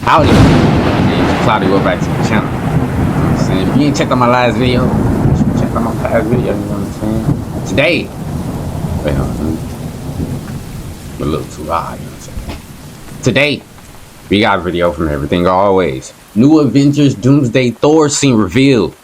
Howdy. It's Cloudy. Welcome back to the channel. You know what I'm saying? If you ain't checked out my last video, check out my past video, you know what I'm saying? Today, wait, I'm a little too high, you know what I'm saying? Today, we got a video from Everything Always. New Avengers Doomsday THOR scene revealed.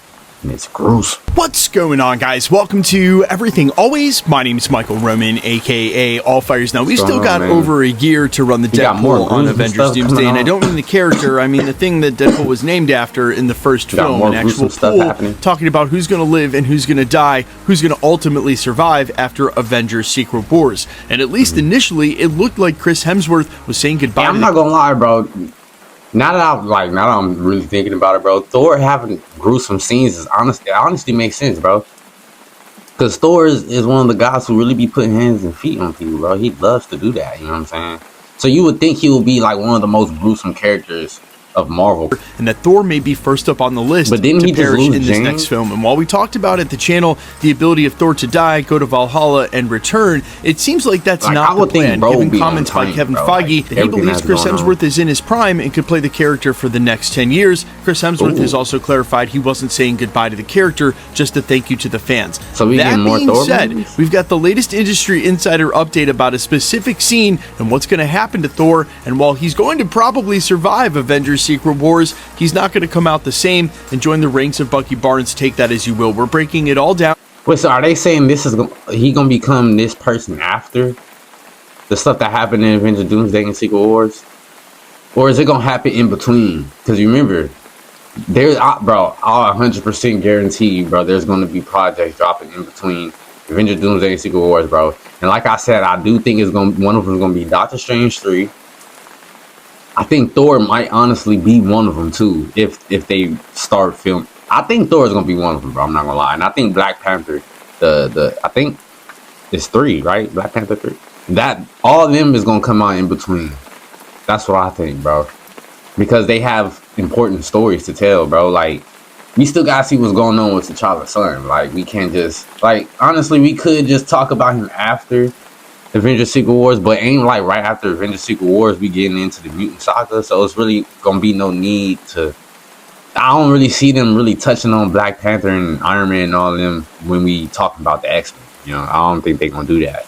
And it's gruesome. What's going on, guys? Welcome to Everything Always. My name is Michael Roman, aka All Fires. Now, we still got over a year to run the Deadpool on Avengers Doomsday, and I don't mean the character, I mean the thing that Deadpool was named after in the first film, an actual pool talking about who's going to live and who's going to die, who's going to ultimately survive after Avengers Secret Wars. And at least initially, it looked like Chris Hemsworth was saying goodbye. Yeah, I'm not gonna lie, bro. Now that I'm really thinking about it, bro, Thor having gruesome scenes is honestly makes sense, bro. Because Thor is one of the guys who really be putting hands and feet on people, bro. He loves to do that, you know what I'm saying? So you would think he would be like one of the most gruesome characters of Marvel. And that Thor may be first up on the list but didn't to he perish just in this next film. And while we talked about at the channel the ability of Thor to die, go to Valhalla, and return, it seems like that's not the plan. Given comments by Kevin Feige that he believes Chris Hemsworth is in his prime and could play the character for the next 10 years. Chris Hemsworth has also clarified he wasn't saying goodbye to the character, just a thank you to the fans. So we get more Thor movies? We've got the latest industry insider update about a specific scene and what's going to happen to Thor. And while he's going to probably survive Avengers Secret Wars, he's not going to come out the same and join the ranks of Bucky Barnes. Take that as you will. We're breaking it all down. Wait, so are they saying he gonna become this person after the stuff that happened in Avengers Doomsday and Secret Wars, or is it gonna happen in between? Because remember, there's bro, I'll 100% guarantee you, bro, there's gonna be projects dropping in between Avengers Doomsday and Secret Wars, bro. And like I said, I do think one of them is gonna be Doctor Strange 3. I think Thor might honestly be one of them too, if they start film. I think Thor is gonna be one of them, bro. I'm not gonna lie. And I think Black Panther, I think it's 3, right? Black Panther 3. That all of them is gonna come out in between. That's what I think, bro. Because they have important stories to tell, bro. Like, we still gotta see what's going on with T'Challa's son. Like, we can't just honestly, we could just talk about him after Avengers Secret Wars, but ain't like right after Avengers Secret Wars we getting into the mutant saga, so it's really gonna be no need to. I don't really see them really touching on Black Panther and Iron Man and all of them when we talk about the X-Men. You know, I don't think they're gonna do that.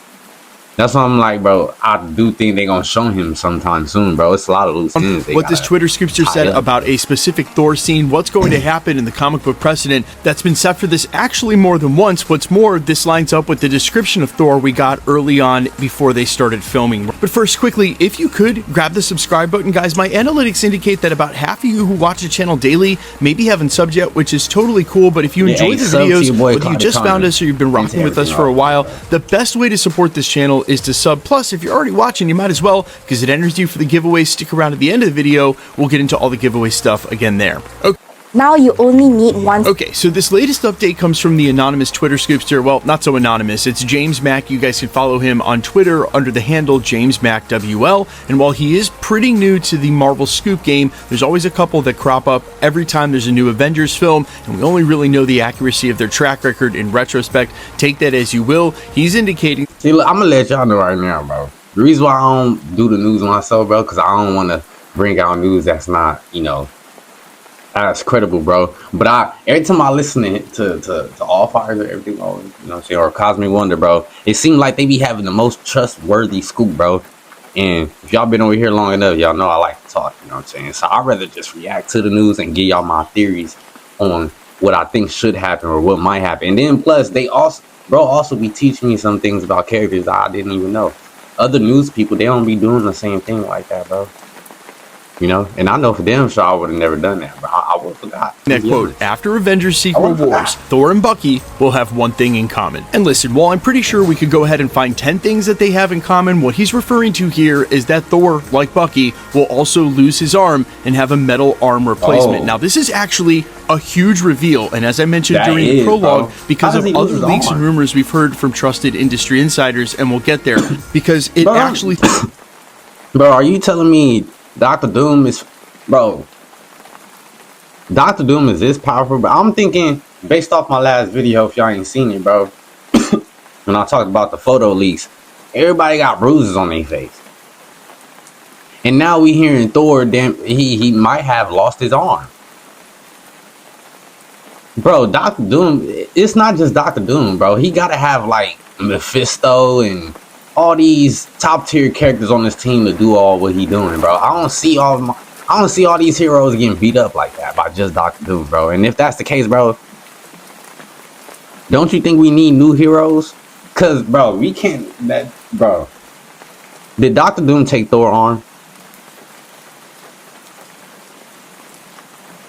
That's why I'm like, bro, I do think they're gonna show him sometime soon, bro. It's a lot of loose ends. What this Twitter scoopster said about a specific Thor scene, what's going to happen in the comic book precedent that's been set for this actually more than once. What's more, this lines up with the description of Thor we got early on before they started filming. But first, quickly, if you could, grab the subscribe button, guys. My analytics indicate that about half of you who watch the channel daily maybe haven't subbed yet, which is totally cool. But if you enjoy the videos, whether you just found us or you've been rocking with us for a while, the best way to support this channel is to sub. Plus, if you're already watching, you might as well, because it enters you for the giveaways. Stick around at the end of the video. We'll get into all the giveaway stuff again there. Okay. Now you only need one. Okay, so this latest update comes from the anonymous Twitter scoopster. Well, not so anonymous. It's James Mack. You guys can follow him on Twitter under the handle JamesMackWL. And while he is pretty new to the Marvel Scoop game, there's always a couple that crop up every time there's a new Avengers film, and we only really know the accuracy of their track record in retrospect. Take that as you will. He's indicating... See, look, I'm gonna let y'all know right now, bro. The reason why I don't do the news myself, bro, because I don't want to bring out news that's not, you know, that's credible, bro. But every time I listen to All Fires or everything, you know what I'm saying, or Cosmic Wonder, bro, it seems like they be having the most trustworthy scoop, bro. And if y'all been over here long enough, y'all know I like to talk, you know what I'm saying? So I'd rather just react to the news and give y'all my theories on what I think should happen or what might happen. And then plus, they also be teaching me some things about characters that I didn't even know. Other news people, they don't be doing the same thing like that, bro. You know, and I know for them, sure I would have never done that, but I would have forgot. That quote, after Avengers Secret Wars, Thor and Bucky will have one thing in common. And listen, while I'm pretty sure we could go ahead and find 10 things that they have in common, what he's referring to here is that Thor, like Bucky, will also lose his arm and have a metal arm replacement. Now, this is actually a huge reveal, and as I mentioned during the prologue, because of other leaks and rumors we've heard from trusted industry insiders, and we'll get there, because it actually... Bro, are you telling me Doctor Doom is, bro, Doctor Doom is this powerful? But I'm thinking, based off my last video, if y'all ain't seen it, bro, when I talked about the photo leaks, everybody got bruises on their face. And now we hearing Thor, damn, he might have lost his arm. Bro, Doctor Doom, it's not just Doctor Doom, bro. He gotta have like Mephisto and all these top tier characters on this team to do all what he doing, bro. I don't see all these heroes getting beat up like that by just Doctor Doom, bro. And if that's the case, bro, don't you think we need new heroes? Cause bro, we can't bro. Did Doctor Doom take Thor's arm?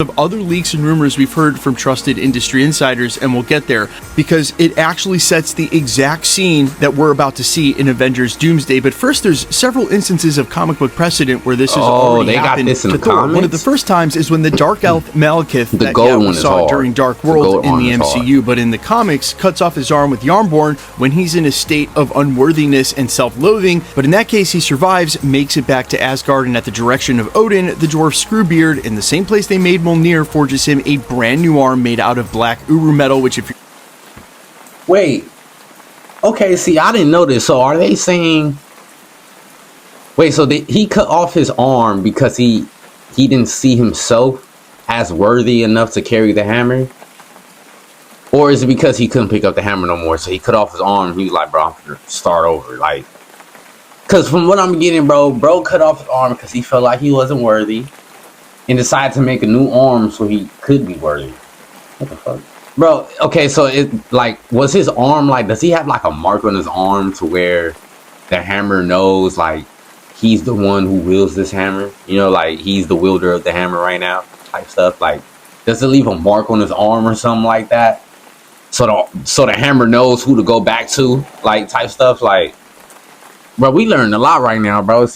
Of other leaks and rumors we've heard from trusted industry insiders, and we'll get there because it actually sets the exact scene that we're about to see in Avengers Doomsday. But first, there's several instances of comic book precedent where this has already happened. Got this in to the Thor. comics? One of the first times is when the Dark Elf Malekith The gold one we is saw hard. during Dark The World gold in arm the is hard. MCU, but in the comics cuts off his arm with Yarnborn when he's in a state of unworthiness and self-loathing. But in that case, he survives, makes it back to Asgard, and at the direction of Odin, the dwarf Screwbeard, in the same place they made Mjolnir, forges him a brand new arm made out of black Uru metal, which if you Wait. Okay, see, I didn't know this. So are they saying... Wait, so he cut off his arm because he didn't see himself as worthy enough to carry the hammer? Or is it because he couldn't pick up the hammer no more? So he cut off his arm. He was like, bro, I'm gonna start over. Like, because from what I'm getting, bro cut off his arm because he felt like he wasn't worthy. And decided to make a new arm so he could be worthy. What the fuck? Bro, okay, so it, like, was his arm, like, does he have, like, a mark on his arm to where the hammer knows, like, he's the one who wields this hammer? You know, like, he's the wielder of the hammer right now, type stuff. Like, does it leave a mark on his arm or something like that? So the hammer knows who to go back to, like, type stuff. Like, bro, we learned a lot right now, bro.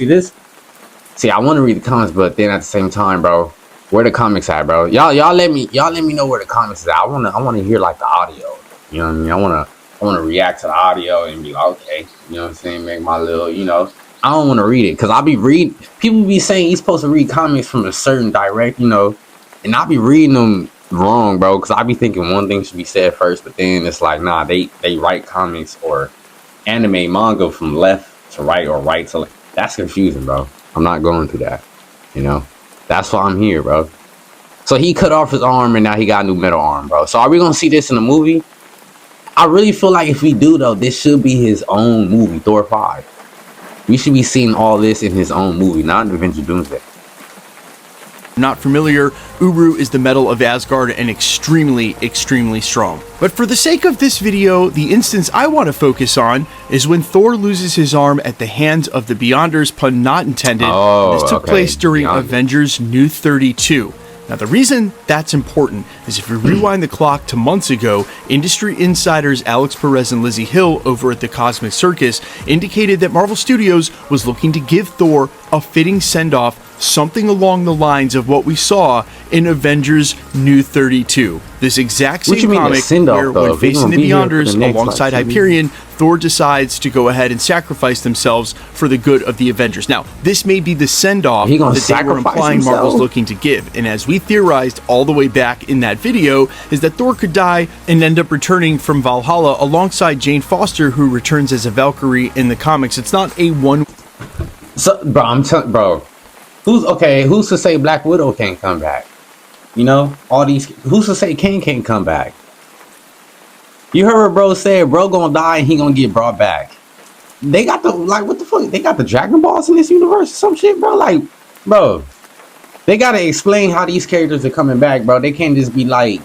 See, I want to read the comics, but then at the same time, bro, where the comics at, bro? Y'all let me know where the comics is at. I wanna hear like the audio. You know what I mean? I wanna react to the audio and be like, okay, you know what I'm saying? Make my little, you know. I don't want to read it because I'll be reading. People be saying you're supposed to read comics from a certain direct, you know, and I'll be reading them wrong, bro. Because I be thinking one thing should be said first, but then it's like, nah, they write comics or anime manga from left to right or right to left. That's confusing, bro. I'm not going through that, you know. That's why I'm here, bro. So he cut off his arm and now he got a new metal arm, bro. So are we gonna see this in the movie? I really feel like if we do, though, this should be his own movie, Thor 5. We should be seeing all this in his own movie, not in Avengers Doomsday. not familiar, Uru is the metal of Asgard and extremely, extremely strong. But for the sake of this video, the instance I want to focus on is when Thor loses his arm at the hands of the Beyonders, pun not intended. This took place during Avengers New 32. Now, the reason that's important is if you rewind the clock to months ago, industry insiders Alex Perez and Lizzie Hill over at the Cosmic Circus indicated that Marvel Studios was looking to give Thor a fitting send-off, something along the lines of what we saw in Avengers New 32. This exact same comic where when facing the Beyonders alongside Hyperion, Thor decides to go ahead and sacrifice themselves for the good of the Avengers. Now, this may be the send-off that they were implying Marvel's looking to give, and as we theorized all the way back in that video, is that Thor could die and end up returning from Valhalla alongside Jane Foster, who returns as a Valkyrie in the comics. It's not a one... So, bro, I'm telling, bro, who's to say Black Widow can't come back? You know, all these, who's to say Kane can't come back? You heard what bro said, bro gonna die and he gonna get brought back. They got the, like, what the fuck? They got the Dragon Balls in this universe or some shit, bro? Like, bro, they gotta explain how these characters are coming back, bro. They can't just be like,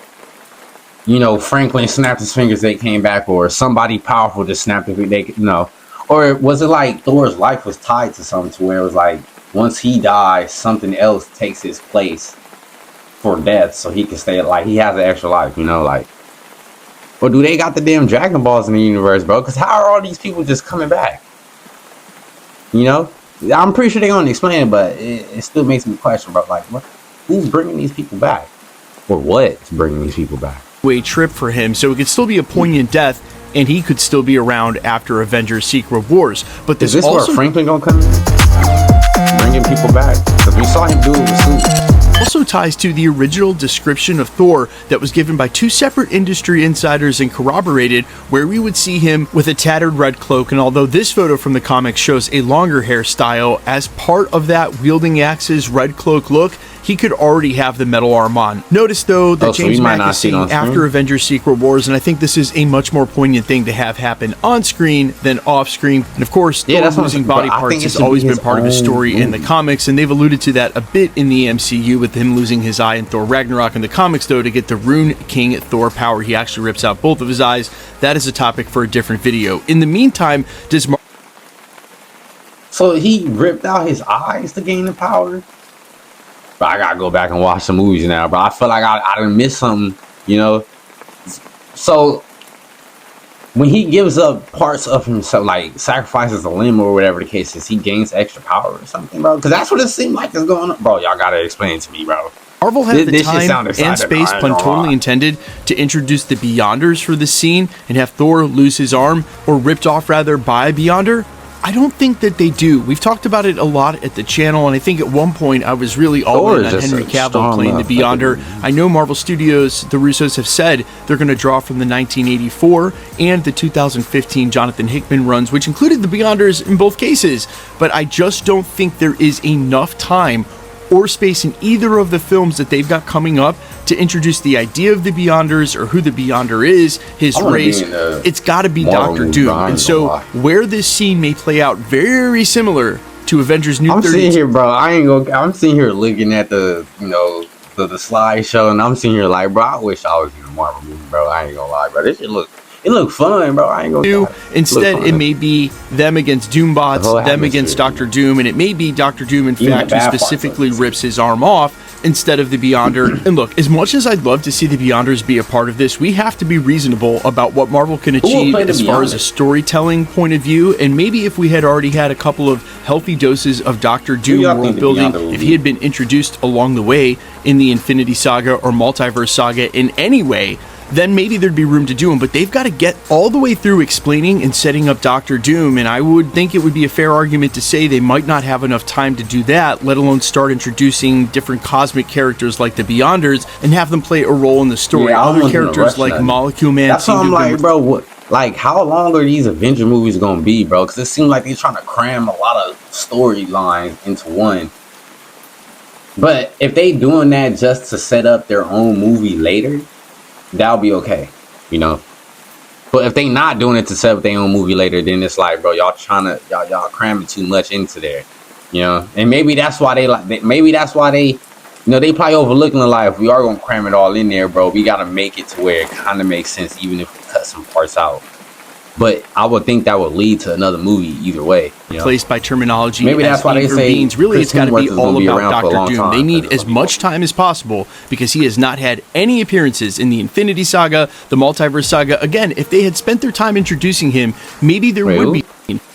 you know, Franklin snapped his fingers, they came back, or somebody powerful just snapped their fingers, they, you know. Or was it like Thor's life was tied to something to where it was like, once he dies, something else takes his place for death so he can stay alive. He has an extra life, you know, like. Or do they got the damn Dragon Balls in the universe, bro? Because how are all these people just coming back? You know? I'm pretty sure they're going to explain it, but it still makes me question, bro. Like, what? Who's bringing these people back? Or what's bringing these people back? Way trip for him, so it could still be a poignant death, and he could still be around after Avengers Secret Wars. But this is this also where Franklin going to come in? Bringing people back? Because we saw him do it with Suit. Also ties to the original description of Thor that was given by two separate industry insiders and corroborated, where we would see him with a tattered red cloak. And although this photo from the comics shows a longer hairstyle, as part of that wielding axes red cloak look, he could already have the metal arm on. Notice though that James Mack is saying after Avengers Secret Wars, and I think this is a much more poignant thing to have happen on screen than off screen. And of course, Thor losing body parts has always been part of his story in the comics, and they've alluded to that a bit in the MCU with him losing his eye in Thor Ragnarok. In the comics though, to get the Rune King Thor power, he actually rips out both of his eyes. That is a topic for a different video. In the meantime, so he ripped out his eyes to gain the power? But I gotta go back and watch the movies now, bro. I feel like I done missed something, you know? So, when he gives up parts of himself, like sacrifices a limb or whatever the case is, he gains extra power or something, bro? Because that's what it seemed like is going on. Bro, y'all gotta explain it to me, bro. Marvel had the time and space, pun totally intended, to introduce the Beyonders for this scene and have Thor lose his arm, or ripped off rather, by a Beyonder. I don't think that they do. We've talked about it a lot at the channel, and I think at one point I was really all in on Henry Cavill playing the Beyonder. I know Marvel Studios, the Russos, have said they're going to draw from the 1984 and the 2015 Jonathan Hickman runs, which included the Beyonders in both cases, but I just don't think there is enough time or space in either of the films that they've got coming up to introduce the idea of the Beyonders or who the Beyonder is, his race. It's got to be Doctor Doom. And so where this scene may play out very similar to Avengers New 32. I'm sitting here, bro. I'm sitting here looking at the, you know, the slideshow, and I'm sitting here like, bro, I wish I was in a Marvel movie, bro. I ain't gonna lie, bro. This shit look fun, bro. I ain't gonna lie. Instead, it may be them against Doombots, them against Doctor Doom, and it may be Doctor Doom, in fact, who specifically rips his arm off instead of the Beyonder. And look, as much as I'd love to see the Beyonders be a part of this, we have to be reasonable about what Marvel can achieve as far as a storytelling point of view. And maybe if we had already had a couple of healthy doses of Doctor Doom world building, if he had been introduced along the way in the Infinity Saga or Multiverse Saga in any way, then maybe there'd be room to do them. But they've got to get all the way through explaining and setting up Doctor Doom, and I would think it would be a fair argument to say they might not have enough time to do that, let alone start introducing different cosmic characters like the Beyonders and have them play a role in the story. Other characters like Molecule Man. That's what I'm like, bro. Like, how long are these Avenger movies gonna be, bro? Because it seems like they're trying to cram a lot of storylines into one. But if they doing that just to set up their own movie later, that'll be okay, you know. But if they not doing it to set up their own movie later, then it's like, bro, y'all cramming too much into there, you know. And maybe that's why they, you know, they probably overlooking the life. We are gonna cram it all in there, bro. We gotta make it to where it kind of makes sense, even if we cut some parts out. But I would think that would lead to another movie either way. Replaced by terminology. Maybe that's why they say really it's got to be all about Doctor Doom. They need as much time as possible because he has not had any appearances in the Infinity Saga, the Multiverse Saga. Again, if they had spent their time introducing him, maybe there would be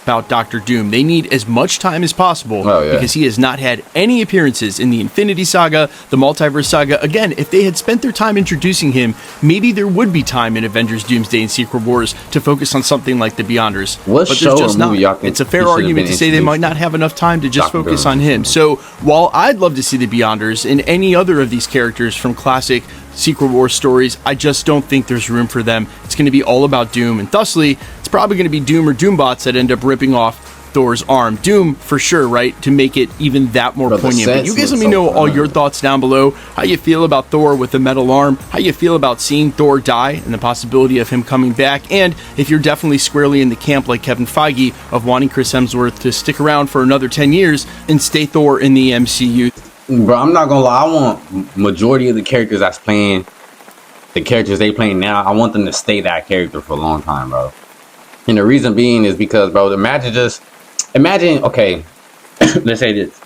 about Doctor Doom. They need as much time as possible because he has not had any appearances in the Infinity Saga, the Multiverse Saga. Again, if they had spent their time introducing him, maybe there would be time in Avengers Doomsday and Secret Wars to focus on something like the Beyonders. But there's just not. It's a fair argument to say they might not have enough time to just focus on him. So while I'd love to see the Beyonders and any other of these characters from classic Secret Wars stories, I just don't think there's room for them. It's going to be all about Doom, and thusly, it's probably going to be Doom or Doombots that end up ripping off Thor's arm. Doom, for sure, right? To make it even that more poignant. But you guys let me know all your thoughts down below. How you feel about Thor with the metal arm? How you feel about seeing Thor die and the possibility of him coming back? And if you're definitely squarely in the camp like Kevin Feige of wanting Chris Hemsworth to stick around for another 10 years and stay Thor in the MCU. Bro, I'm not gonna lie. I want majority of the characters that's playing, the characters they playing now, I want them to stay that character for a long time, bro. And the reason being is because, bro, imagine, okay, let's say this.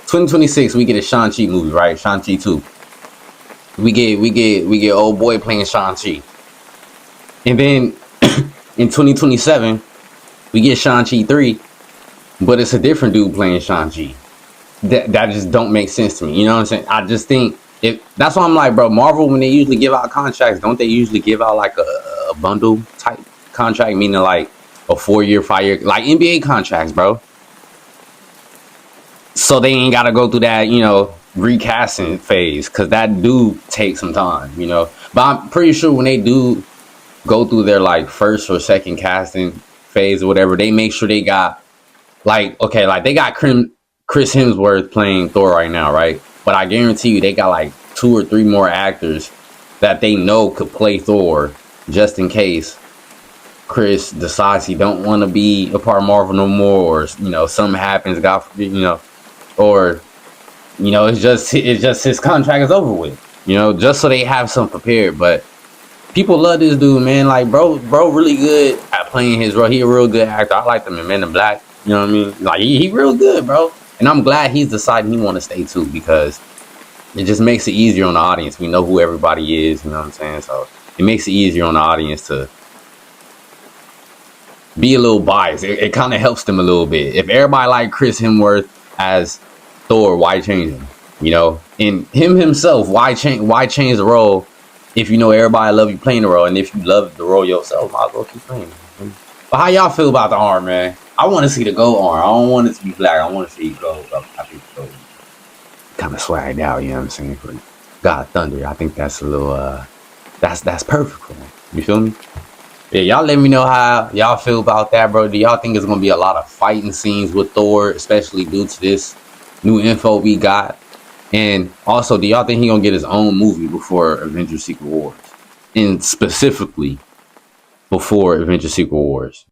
2026, we get a Shang-Chi movie, right? Shang-Chi 2. We get old boy playing Shang-Chi. And then in 2027, we get Shang-Chi 3. But it's a different dude playing Shang-Chi. That just don't make sense to me. You know what I'm saying? I just think that's why I'm like, bro, Marvel, when they usually give out contracts, don't they usually give out like a bundle type contract, meaning like a 4-year, 5-year, like NBA contracts, bro. so they ain't gotta go through that, recasting phase, because that do take some time, But I'm pretty sure when they do go through their like first or second casting phase or whatever, they make sure they got like, okay, like they got Chris Hemsworth playing Thor right now, right? But I guarantee you they got like 2 or 3 more actors that they know could play Thor, just in case Chris decides he don't want to be a part of Marvel no more, or something happens, God forbid, or it's just his contract is over with, just so they have something prepared. But people love this dude, man. Like, bro really good at playing his role. He a real good actor. I like him in Men in Black. You know what I mean? Like, he real good, bro. And I'm glad he's deciding he want to stay too, because it just makes it easier on the audience. We know who everybody is, you know what I'm saying? So it makes it easier on the audience to be a little biased. It kind of helps them a little bit. If everybody like Chris Hemsworth as Thor, why change him? And him himself, why change the role if everybody love you playing the role, and if you love the role yourself, might as well keep playing it. But how y'all feel about the arm, man? I want to see the gold arm. I don't want it to be black. I want to see gold. I think gold kind of swagged out, you know what I'm saying? For God Thunder, I think that's a little that's perfect for me. You feel me? Yeah, y'all let me know how y'all feel about that, bro. Do y'all think it's gonna be a lot of fighting scenes with Thor, especially due to this new info we got? And also, do y'all think he gonna get his own movie before Avengers Secret Wars? And specifically before Avengers Secret Wars?